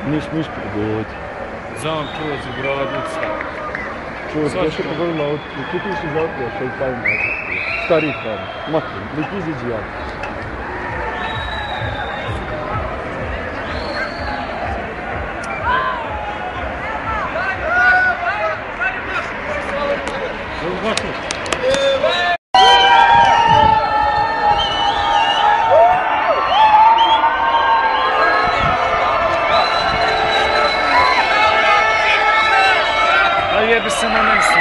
Нищо пригодит. Знам, чува за градница. Чува, беше поговорила от купиш и завтра, ще оставим стари хора. Махни, лети за джият. Jebe se na mjestu.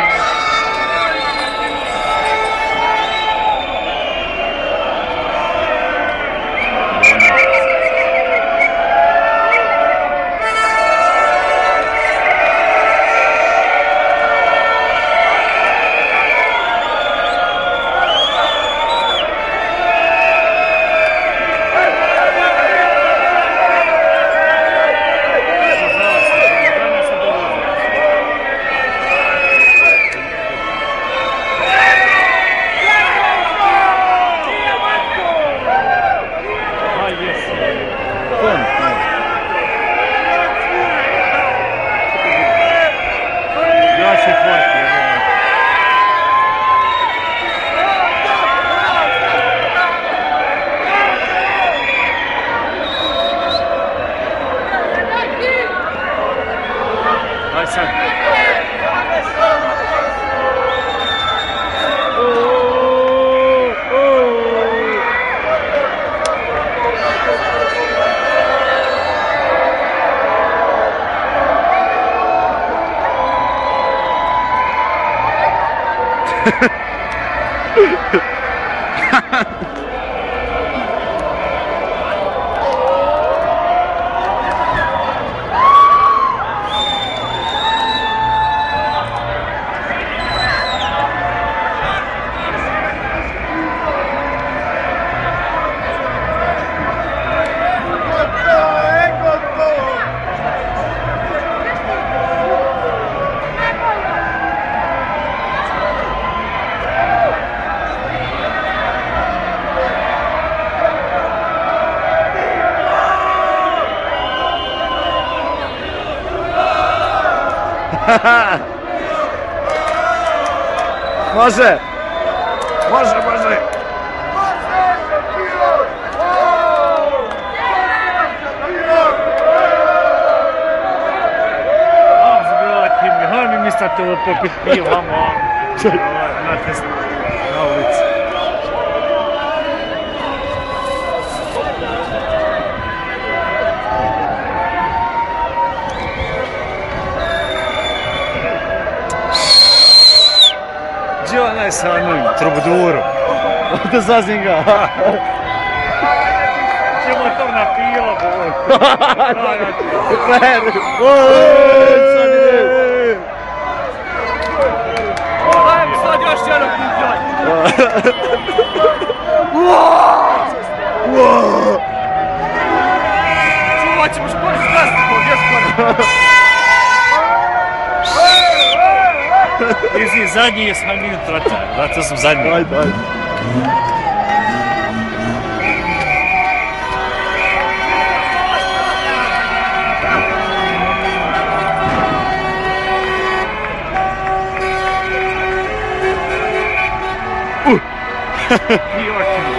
Može! Može, može! Har mi missat att popit piv han var na ulici. Gdje je onaj sa onom trubudurom? Da zazim ga! Gdje motorna pila, boj! Fer! Ajmo sad još jedan putjaj! Čuvat ćemo šport s plastikom, gdje sport? Jesi zadnji je smanjeni tračar, zato sam zadnji. Ajde, ajde. Nije očinu.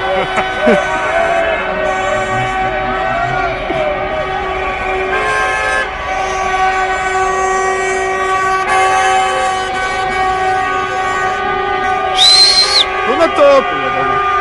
To na topu je,